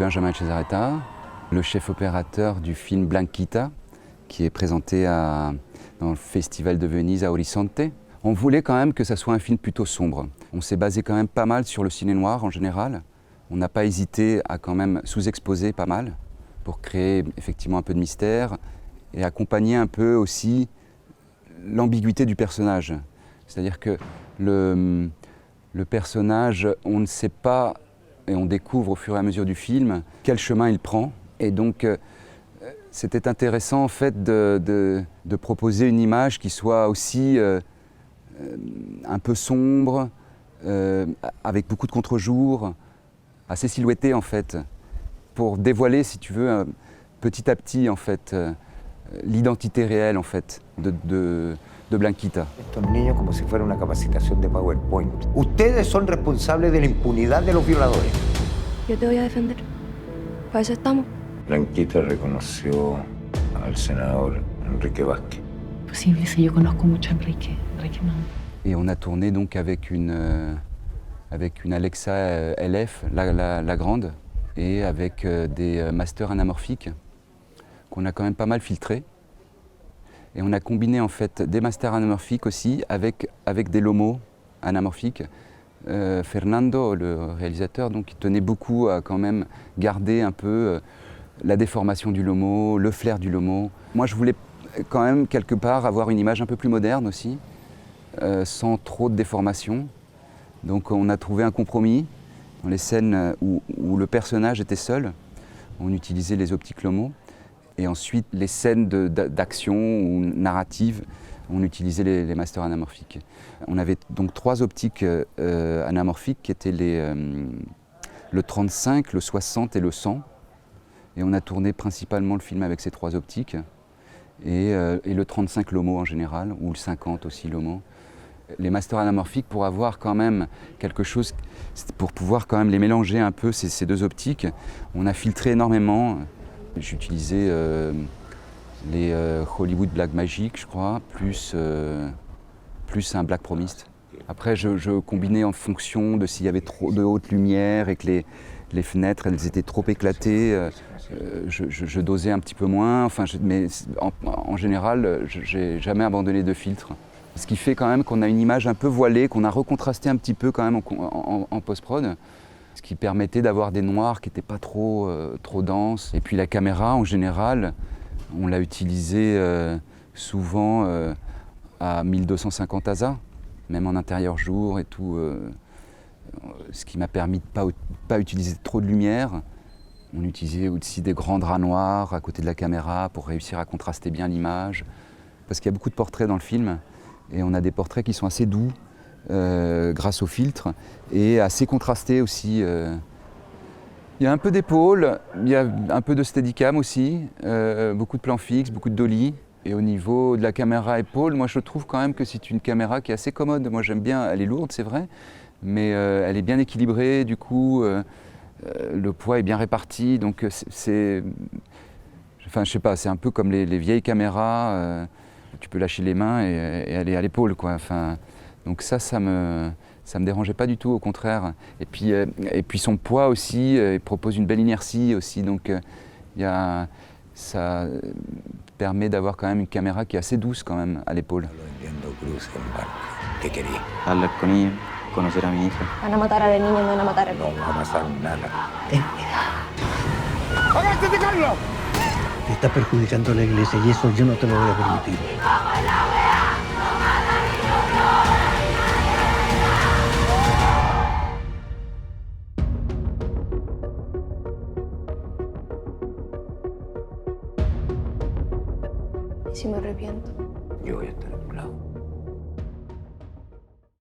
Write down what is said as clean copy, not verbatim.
Benjamin Cesaretta, le chef opérateur du film Blanquita, qui est présenté dans le Festival de Venise à Horizonte. On voulait quand même que ça soit un film plutôt sombre. On s'est basé quand même pas mal sur le ciné noir en général. On n'a pas hésité à quand même sous-exposer pas mal pour créer effectivement un peu de mystère et accompagner un peu aussi l'ambiguïté du personnage. C'est-à-dire que le personnage, on ne sait pas, et on découvre au fur et à mesure du film, quel chemin il prend. Et donc, c'était intéressant en fait de proposer une image qui soit aussi un peu sombre, avec beaucoup de contre-jour, assez silhouettée en fait, pour dévoiler, si tu veux, petit à petit en fait, l'identité réelle en fait de Blanquita. Estos niños como si fuera una capacitación de PowerPoint. Ustedes son responsables de la impunidad de los violadores. Yo te voy a defender. Para eso estamos. Blanquita reconoció al senador Enrique Vázquez. Posible, si yo conozco mucho a Enrique. Enrique no. Et on a tourné donc avec une Alexa LF, la grande, et avec des masters anamorphiques qu'on a quand même pas mal filtrés. Et on a combiné en fait des masters anamorphiques aussi avec des lomos anamorphiques. Fernando, le réalisateur, donc, il tenait beaucoup à quand même garder un peu la déformation du lomo, le flair du lomo. Moi, je voulais quand même quelque part avoir une image un peu plus moderne aussi, sans trop de déformation. Donc on a trouvé un compromis dans les scènes où le personnage était seul. On utilisait les optiques lomo. Et ensuite, les scènes d'action ou narratives, on utilisait les masters anamorphiques. On avait donc 3 optiques anamorphiques qui étaient le 35, le 60 et le 100. Et on a tourné principalement le film avec ces 3 optiques. Et le 35 LOMO en général, ou le 50 aussi LOMO. Les masters anamorphiques pour avoir quand même quelque chose, pour pouvoir quand même les mélanger un peu, ces 2 optiques, on a filtré énormément. J'utilisais les Hollywood Blackmagic, je crois, plus un Black Promist. Après, je combinais en fonction de s'il y avait trop de haute lumière et que les fenêtres elles étaient trop éclatées. Je dosais un petit peu moins. Enfin, mais en général, j'ai jamais abandonné de filtre. Ce qui fait quand même qu'on a une image un peu voilée, qu'on a recontrasté un petit peu quand même en post-prod. Ce qui permettait d'avoir des noirs qui n'étaient pas trop denses. Et puis la caméra, en général, on l'a utilisée souvent à 1250 ASA, même en intérieur jour et tout. Ce qui m'a permis de ne pas utiliser trop de lumière. On utilisait aussi des grands draps noirs à côté de la caméra pour réussir à contraster bien l'image. Parce qu'il y a beaucoup de portraits dans le film, et on a des portraits qui sont assez doux, grâce au filtre, et assez contrasté aussi. Il y a un peu d'épaule, il y a un peu de steadicam aussi, beaucoup de plans fixes, beaucoup de dolly. Et au niveau de la caméra épaule, moi je trouve quand même que c'est une caméra qui est assez commode. Moi j'aime bien, elle est lourde c'est vrai, mais elle est bien équilibrée, du coup le poids est bien réparti, donc c'est... Enfin je sais pas, c'est un peu comme les vieilles caméras, tu peux lâcher les mains et elle est à l'épaule quoi. Enfin, donc ça me dérangeait pas du tout, au contraire. Et puis son poids aussi, il propose une belle inertie aussi, donc ça permet d'avoir quand même une caméra qui est assez douce quand même à l'épaule. Hablar con ella, conocer a mi hija. Van a matar al niño, no van a matar al niño. No va a pasar nada. Ten cuidado. ¡Agárrate, Carlos! Te está perjudicando a la iglesia y eso yo no te lo voy a permitir. ¿Y si me arrepiento? Yo voy a estar